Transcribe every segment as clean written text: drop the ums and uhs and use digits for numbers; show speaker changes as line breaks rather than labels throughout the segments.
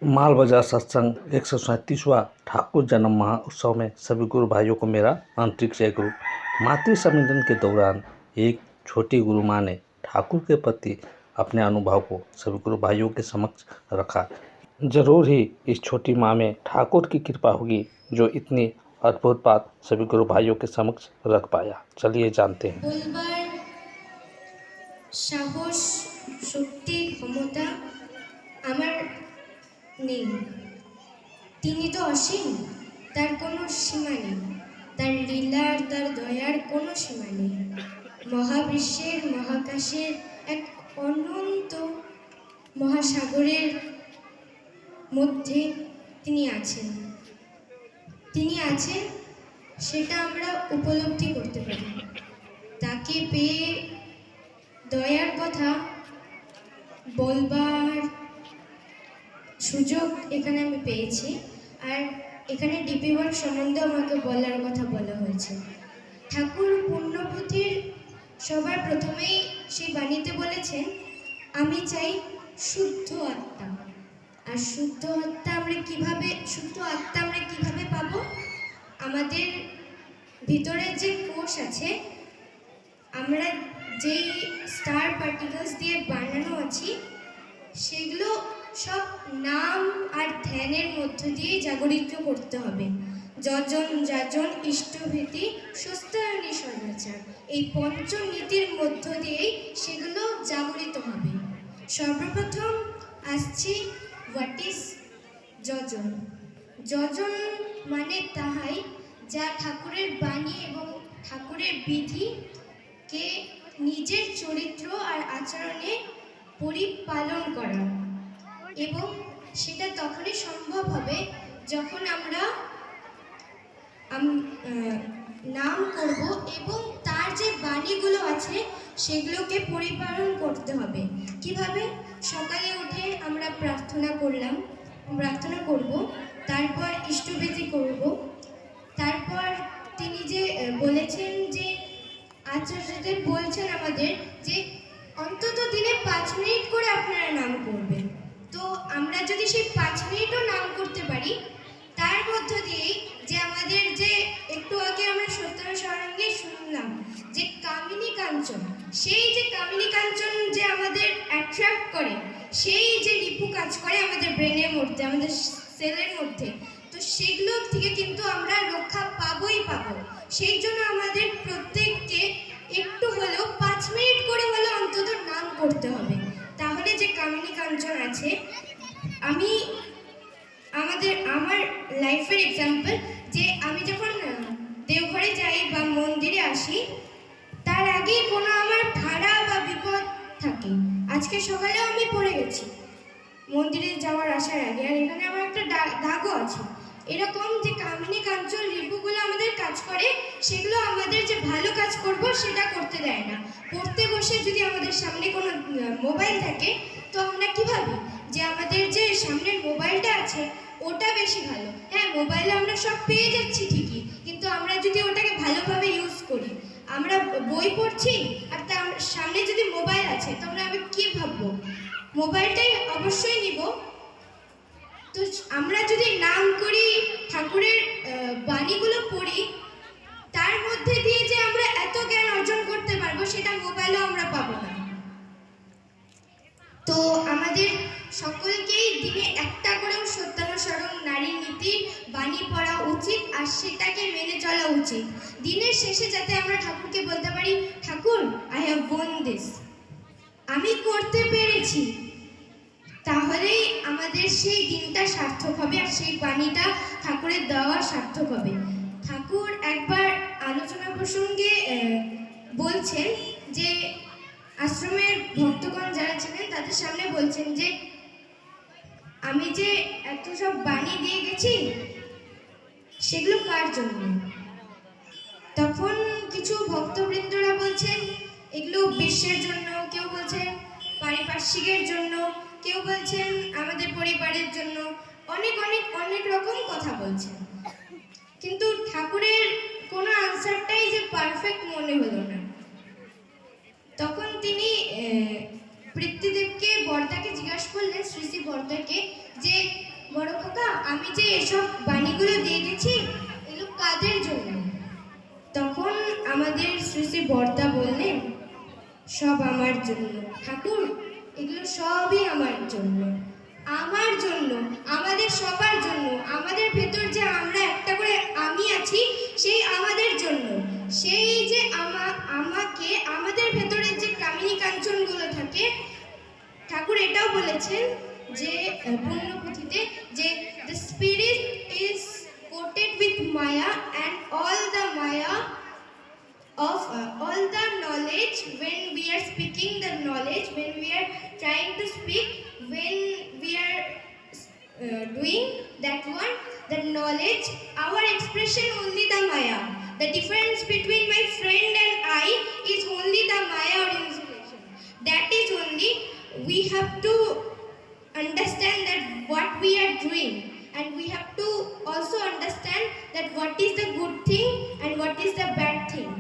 माल बाजार सत्संग 137वां ठाकुर जन्म महोत्सव में सभी गुरु भाइयों को मेरा आंतरिक जय गुरु। मातृ सम्मेलन के दौरान एक छोटी गुरु माँ ने ठाकुर के प्रति अपने अनुभव को सभी गुरु भाइयों के समक्ष रखा। जरूर ही इस छोटी माँ में ठाकुर की कृपा होगी जो इतनी अद्भुत बात सभी गुरु भाइयों के समक्ष रख पाया। चलिए जानते हैं।
साहस शक्ति क्षमता আমার নেই। তিনি তো অসীম, তার কোনো সীমা নেই। তার লীলার, তার দয়ার কোনো সীমা নেই। মহাবিশ্বের, মহাকাশের এক অনন্ত মহাসাগরের মধ্যে তিনি আছেন। তিনি আছেন সেটা আমরা উপলব্ধি করতে পারি। তাকে পেয়ে দয়ার কথা বলবার সুযোগ এখানে আমি পেয়েছি। আর এখানে ডিপি ওয়ার্ক সম্বন্ধে আমাকে বলার কথা বলা হয়েছে। ঠাকুর পূর্ণপুঁথির সবার প্রথমেই সেই বাণীতে বলেছেন, আমি চাই শুদ্ধ আত্মা। আর শুদ্ধ আত্মা আমরা কিভাবে পাবো? আমাদের ভিতরে যে কোষ আছে, আমরা যেই স্টার পার্টিকেলস দিয়ে বানানো আছি, সেগুলো সব নাম আর ধ্যানের মধ্য দিয়ে জাগরিত করতে হবে। যজন যাজন ইষ্টভীতি সুস্থায়নী সদাচার, এই পঞ্চনীতির মধ্য দিয়েই সেগুলো জাগরিত হবে। সর্বপ্রথম আসছি হোয়াট ইজ যজন। যজন মানে তাহাই যা ঠাকুরের বাণী এবং ঠাকুরের বিধিকে নিজের চরিত্র আর আচরণে পরিপালন করা, এবং সেটা তখনই সম্ভব হবে যখন আমরা নাম করব এবং তার যে বাণীগুলো আছে সেগুলোকে পরিপালন করতে হবে। কিভাবে? সকালে উঠে আমরা প্রার্থনা করব, তারপর ইষ্টবিধি করব, তারপর তিনি যে বলেছেন, যে আচার্যদের বলছেন আমাদের যে অন্তত দিনে 5 মিনিট করে আপনারা নাম করবেন। তো আমরা যদি সেই 5 মিনিটও নাম করতে পারি, তার মধ্য দিয়েই যে আমাদের যে একটু আগে আমরা সত্যনারায়ণ সারঙ্গে শুনলাম যে কামিনী কাঞ্চন, সেই যে কামিনী কাঞ্চন যে আমাদের অ্যাট্রাক্ট করে, সেই যে রিপু কাজ করে আমাদের ব্রেনের মধ্যে, আমাদের সেলের মধ্যে, তো সেগুলো থেকে কিন্তু আমরা রক্ষা পাবোই পাবো। সেই জন্য আমাদের প্রত্যেককে একটু হলেও 5 মিনিট করে হলেও অন্তত নাম করতে হবে। তাহলে যে কামিনী কাঞ্চন আছে, আমার লাইফের এক্সাম্পল, যে আমি যখন দেওঘরে যাই বা মন্দিরে আসি, তার আগে কোনো আমার ভাড়া বা বিপদ থাকে। আজকে সকালেও আমি পড়ে গেছি মন্দিরে যাওয়ার আসার আগে, আর এখানে আমার একটা দাগও আছে। এরকম যে কামিনী কাঞ্চন রিপুগুলো আমাদের কাজ করে, সেগুলো আমাদের যে ভালো কাজ করব সেটা করতে দেয় না। পড়তে বসে যদি আমাদের সামনে কোনো মোবাইল থাকে, তো আমরা কি ভাবি যে আমাদের যে সামনের মোবাইলটা আছে ওটা বেশি ভালো। হ্যাঁ, মোবাইলে আমরা সব পেয়ে যাচ্ছি ঠিকই, কিন্তু আমরা যদি ওটাকে ভালোভাবে ইউজ করি, আমরা বই পড়ছি আর তার সামনে যদি মোবাইল আছে, তো আমি কি ভাববো? মোবাইলটাই অবশ্যই নিব। তো আমরা যদি নাম করি, ঠাকুরের বাণীগুলো পড়ি, তার মধ্যে দিয়ে যে আমরা এত জ্ঞান অর্জন করতে পারবো, সেটা মোবাইলেও আমরা পাবো না। তো আমাদের সকলকেই দিনে একটা করেও সত্যনারায়ণ সারং নারী নীতির বাণী পড়া উচিত, আর সেটাকে মেনে চলা উচিত। দিনের শেষে যাতে আমরা ঠাকুরকে বলতে পারি, ঠাকুর, আই হ্যাভ ওন দিস, আমি করতে পেরেছি। তাহলেই আমাদের সেই দিনটা সার্থক হবে, আর সেই বাণীটা ঠাকুরের দেওয়া সার্থক হবে। ঠাকুর একবার আলোচনা প্রসঙ্গে বলছেন যে আশ্রমের ভক্তগণ যারা ছিলেন তাদের সামনে বলছেন যে আমি যে এত সব বাণী দিয়ে গেছি, সেগুলো কার জন্য? তখন কিছু ভক্তবৃন্দরা বলছেন এগুলো বিশ্বের জন্য, কেউ বলছেন পারিপার্শ্বিকের জন্য, কেউ বলছেন আমাদের পরিবারের জন্য, অনেক রকম কথা বলছেন। কিন্তু ঠাকুরের কোনো আনসারটাই যে পারফেক্ট মনে হলো না। তখন তিনি পৃথ্বীদেবকে, বর্দাকে জিজ্ঞাসা করলেন, শ্রী শ্রী বর্দাকে, যে আমি যে এসব বাণীগুলো দিয়ে গেছি এগুলো কাদের জন্য? তখন আমাদের শ্রী শ্রী বর্দা বললেন, সব আমার জন্য ঠাকুর, এগুলো সবই আমার জন্য, আমার জন্য, আমাদের সবার জন্য। আমাদের ভেতর যে আমরা একটা করে আমি আছি, সেই আমাদের জন্য। সেই যে আমাকে, আমাদের ভেতরে যে কামিনী কাঞ্চনগুলো থাকে, ঠাকুর এটাও বলেছেন যে পূর্ণপুঁথিতে যে the spirit is coated with maya and all the maya of all the knowledge, when we are speaking the knowledge, when we are trying to speak, when we are doing that one, the knowledge, our expression only the maya. The difference between my friend and I is only the maya or insulation. That is only, we have to understand that what we are doing, and we have to also understand that what is the good thing and what is the bad thing.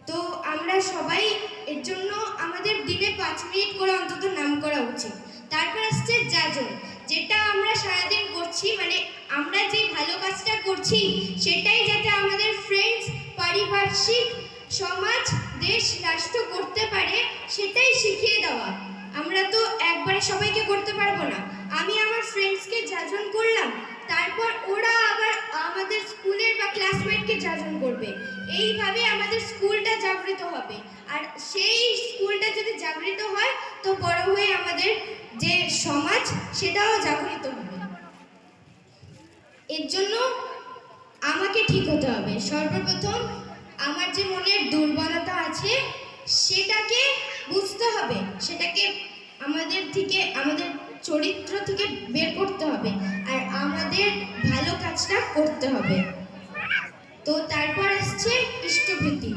তো আমরা সবাই এর জন্য আমাদের দিনে 5 minute করে অন্তত নাম করা উচিত। তারপর আসছে যাজন, যেটা আমরা সারাদিন করছি, মানে আমরা যে ভালো কাজটা করছি সেটাই যাতে আমাদের ফ্রেন্ডস, পারিপার্শ্বিক, সমাজ, দেশ, রাষ্ট্র করতে পারে, সেটাই শিখিয়ে দেওয়া। আমরা তো একবারে সবাইকে করতে পারবো না। আমি আমার ফ্রেন্ডসকে যাজন করলাম, তারপর ওরা আবার আমাদের স্কুলের বা ক্লাসমেটকে যাজন করবে। এইভাবে আমাদের স্কুলটা জাগৃত হবে, আর সেই স্কুলটা যদি জাগৃত হয় তো বড় হয়ে আমাদের যে সমাজ সেটাও জাগৃত হবে। এর জন্য আমাকে ঠিক হতে হবে। সর্বপ্রথম আমার যে মনের দুর্বলতা আছে সেটাকে বুঝতে হবে, সেটাকে আমাদের থেকে, আমাদের চরিত্র থেকে বের করতে হবে, আর আমাদের ভালো কাজটা করতে হবে। তো তারপর আসছে ইষ্টভীতি।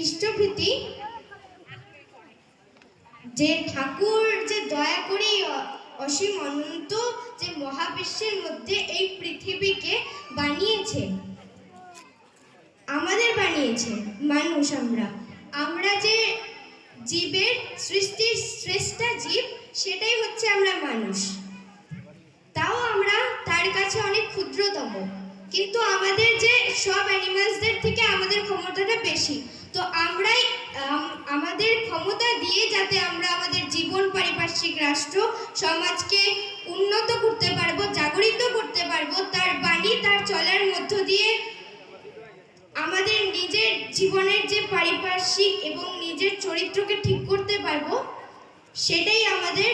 ইষ্টভীতি যে ঠাকুর যে দয়া করে অসীম অনন্ত যে মহাবিশ্বের মধ্যে এই পৃথিবীকে বানিয়েছে, আমাদের বানিয়েছে মানুষ। আমরা যে জীবের সৃষ্টির শ্রেষ্ঠ জীব, সেটাই হচ্ছে আমরা মানুষ। তাও আমরা তার কাছে অনেক ক্ষুদ্রতম, কিন্তু আমাদের যে সব অ্যানিমালসদের থেকে আমাদের ক্ষমতাটা বেশি। তো আমরাই আমাদের ক্ষমতা দিয়ে যাতে আমরা আমাদের জীবন, পারিপার্শ্বিক, রাষ্ট্র, সমাজকে উন্নত করতে পারবো, জাগরিত করতে পারবো, তার বাণী, তার চলার মধ্য দিয়ে আমাদের নিজের জীবনের যে পারিপার্শ্বিক এবং নিজের চরিত্রকে ঠিক করতে পারবো, সেটাই আমাদের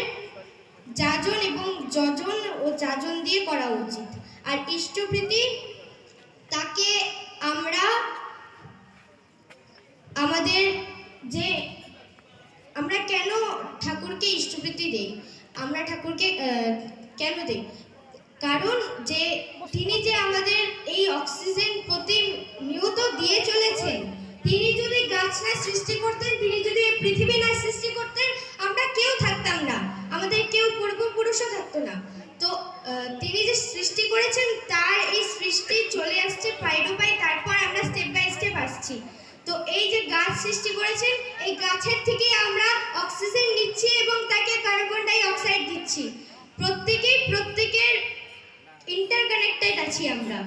যাজন এবং যজন ও যাজন দিয়ে করা উচিত। আর ইষ্টভীতি, তাকে আমরা আমাদের যে আমরা কেন ঠাকুরকে ইষ্টভীতি দেই, আমরা ঠাকুরকে কেন দেই? কারণ যে তিনি যে আমাদের এই অক্সিজেন প্রতিনিয়ত দিয়ে চলেছেন, তিনি যদি গাছ না সৃষ্টি করতেন, তিনি যদি এই পৃথিবী না সৃষ্টি করতেন, আমরা কেউ থাকতাম না, আমাদের কেউ পূর্বপুরুষও থাকতো না। তো তিনি যে সৃষ্টি করেছেন, তার এই সৃষ্টি চলে আসছে পাই টু পাই, তারপর আমরা স্টেপ বাই স্টেপ আসছি। তো এই যে গাছ সৃষ্টি করেছেন, এই গাছের থেকেই আমরা অক্সিজেন নিচ্ছি এবং তাকে কার্বন ডাই অক্সাইড দিচ্ছি। প্রত্যেকের ইন্টারকানেক্টেড আছি আমরা।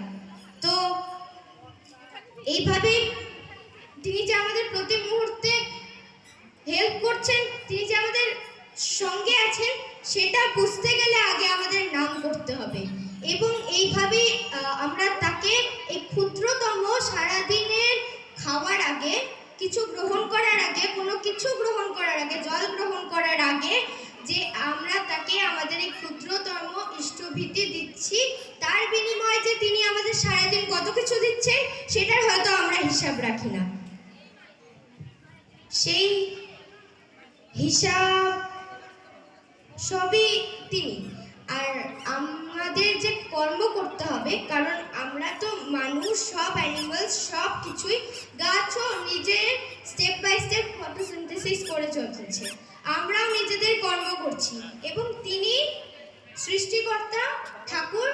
তো এইভাবে তিনি যে আমাদের প্রতি মুহূর্তে হেল্প করছেন, তিনি যে আমাদের সঙ্গে আছেন, সেটা বুঝতে গেলে আগে আমাদের নাম করতে হবে। এবং এইভাবে আমরা তাকে এই ক্ষুদ্রতম সারাদিনের খাওয়ার আগে, কিছু গ্রহণ করার আগে, কোনো কিছু গ্রহণ করার আগে, জল গ্রহণ করার আগে, যে আমরা তাকে আমাদের এই ক্ষুদ্রতম ইষ্টভীতি দিচ্ছি, তার বিনিময়ে যে তিনি আমাদের সারাদিন কত কিছু দিচ্ছেন, সেটার হয়তো আমরা হিসাব রাখি না। সেই হিসাব সবই তিনি। আর আমাদের যে কর্ম করতে হবে, কারণ আমরা তো মানুষ, সব অ্যানিমালস, সব কিছুই, গাছও নিজের স্টেপ বাই স্টেপ ফটোসিনথেসিস করে চলছে, আমরাও নিজেদের কর্ম করছি। এবং তিনি সৃষ্টিকর্তা ঠাকুর,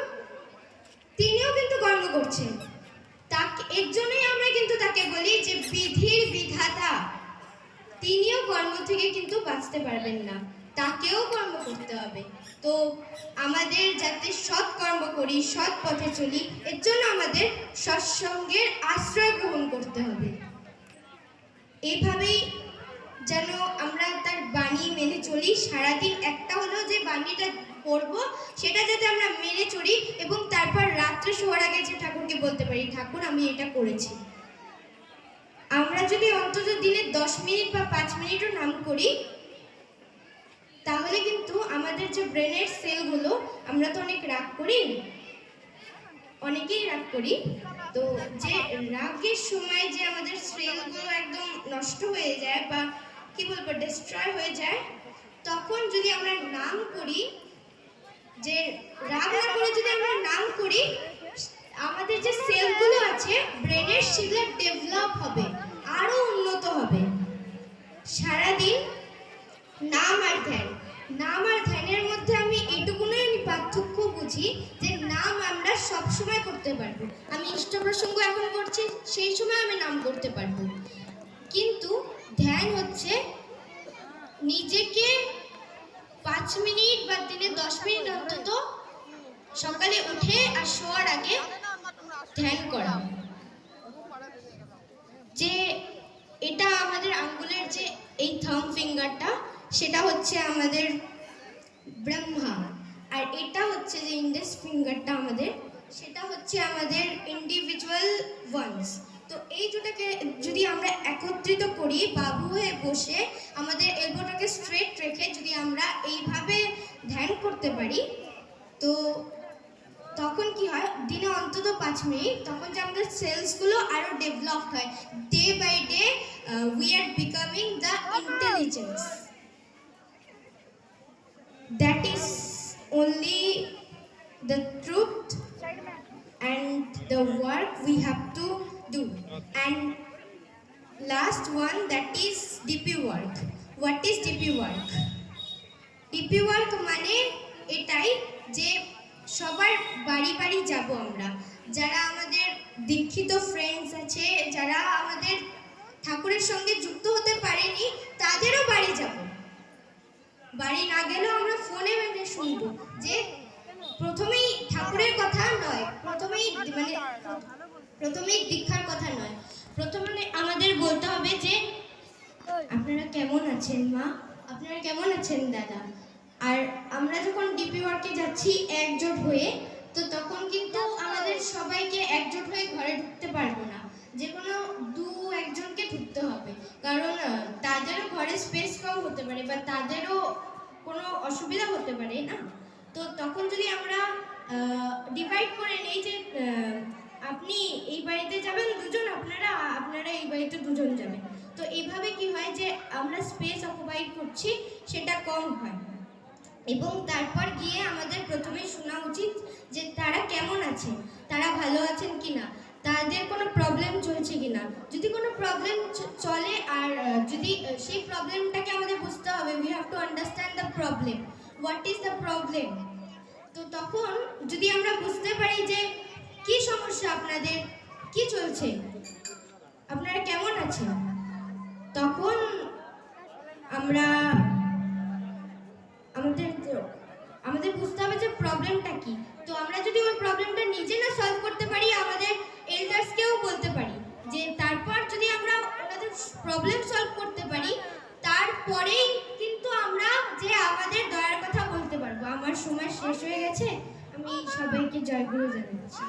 তিনিও কিন্তু কর্ম করছেন। তাকে, এর জন্যই আমরা কিন্তু তাকে বলি যে বিধির বিধাতা। তিনিও কর্ম থেকে কিন্তু বাঁচতে পারবেন না। তাকেও কর্ম করতে হবে। তো আমাদের যাতে সৎ কর্ম করি, সৎ পথে চলি, এর জন্য আমাদের সৎসঙ্গের আশ্রয় গ্রহণ করতে হবে। এইভাবেই যেন আমরা তার বাণী মেনে চলি, সারাদিন একটা হলেও যে বাণীটা পড়বো সেটা যাতে আমরা মেনে চলি, এবং তারপর রাত্রে শোয়ার আগে যে ঠাকুরকে বলতে পারি, ঠাকুর আমি এটা করেছি। আমরা যদি অন্তত দিনে 10 মিনিট বা 5 মিনিটও নাম করি, তাহলে কিন্তু আমাদের যে ব্রেনের সেলগুলো, আমরা তো অনেক রাগ করি, অনেকেই রাগ করি, তো যে রাগের সময় যে আমাদের সেলগুলো একদম নষ্ট হয়ে যায় বা কি বলবো ডিস্ট্রয় হয়ে যায়, তখন যদি আমরা নাম করি, যে রাগ না করে যদি আমরা নাম করি, আমাদের যে সেলগুলো আছে ব্রেনের, সেগুলো ডেভেলপ হবে, আরো উন্নত হবে। সারাদিন নাম আর ধ্যান, নাম আর ধ্যানের মধ্যে আমি এইটুকুনই পার্থক্য বুঝি যে নাম আমরা সব সময় করতে পারবো। আমি ইষ্ট প্রসঙ্গ এখন করছি, সেই সময় আমি নাম করতে পারবো, কিন্তু ধ্যান হচ্ছে নিজেকে 5 মিনিট বা দিনে 10 মিনিট অন্তত সকালে উঠে আর শোয়ার আগে ধ্যান করা। যে এটা আমাদের আঙ্গুলের যে এই থাম্ব ফিঙ্গারটা, সেটা হচ্ছে আমাদের ব্রহ্মা, আর এটা হচ্ছে যে ইন্ডেক্স ফিঙ্গারটা আমাদের, সেটা হচ্ছে আমাদের ইন্ডিভিজুয়াল ওয়ান্স। তো এই দুটাকে যদি আমরা একত্রিত করি, বাবু হয়ে বসে আমাদের এলবোটাকে স্ট্রেট রেখে যদি আমরা এইভাবে ধ্যান করতে পারি, তো তখন কি হয়, দিনে অন্তত 5 মিনিট, তখন যে আমাদের সেলসগুলো আরো ডেভেলপ হয়। Day by day we are becoming the intelligence. That is only the truth and the work we have to do. And last one, that is DP work. What is DP work? DP work মানে এটাই যে সবার বাড়ি বাড়ি যাব আমরা, যারা আমাদের দীক্ষিত ফ্রেন্ডস আছে, যারা আমাদের ঠাকুরের সঙ্গে যুক্ত হতে পারেনি, তাদেরও বাড়ি যাব। বাড়ি না গেলেও আমরা ফোনে মানে শুনবো, যে প্রথমেই ঠাকুরের কথা নয়, প্রথমেই দীক্ষার কথা নয়, প্রথমে আমাদের বলতে হবে যে আপনারা কেমন আছেন মা, আপনারা কেমন আছেন দাদা। আর আমরা যখন ডিপি ওয়ার্কে যাচ্ছি একজোট হয়ে, তো তখন কিন্তু আমাদের সবাইকে একজোট হয়ে ঘরে ঢুকতে পারবো না, যে কোনো 2-1জনকে ঢুকতে হবে, কারণ তাদেরও ঘরে স্পেস কম হতে পারে বা তাদেরও কোনো অসুবিধা হতে পারে না। তো তখন যদি আমরা ডিভাইড করে নেই যে আপনি এই বাড়িতে যাবেন 2জন, আপনারা এই বাড়িতে 2জন যাবেন, তো এইভাবে কি হয় যে আমরা স্পেস অকুপাই করছি, সেটা কম হয়। এবং তারপর গিয়ে আমাদের প্রথমে শোনা উচিত যে তারা কেমন আছেন, তারা ভালো আছেন কিনা, তাদের কোনো প্রবলেম চলছে কিনা। যদি কোনো প্রবলেম চলে, আর যদি সেই প্রবলেমটাকে আমাদের বুঝতে হবে, we have to understand the problem, what is the problem. তো তখন যদি আমরা বুঝতে পারি যে কি সমস্যা আপনাদের, কি চলছে, আপনারা কেমন আছেন, তখন আমরা আমাদের বুঝতে হবে যে প্রবলেমটা কি। তো আমরা যদি ওই প্রবলেমটা নিজে না সলভ করতে পারি, আমাদের এল্ডার্সকেও বলতে পারি, যে তারপর যদি আমরা ওনাদের প্রবলেম সলভ করতে পারি, তারপরেই কিন্তু আমরা যে আমাদের দয়ার কথা বলতে পারবো। আমার সময় শেষ হয়ে গেছে, আমি সবাইকে জয়গুরু জানাচ্ছি।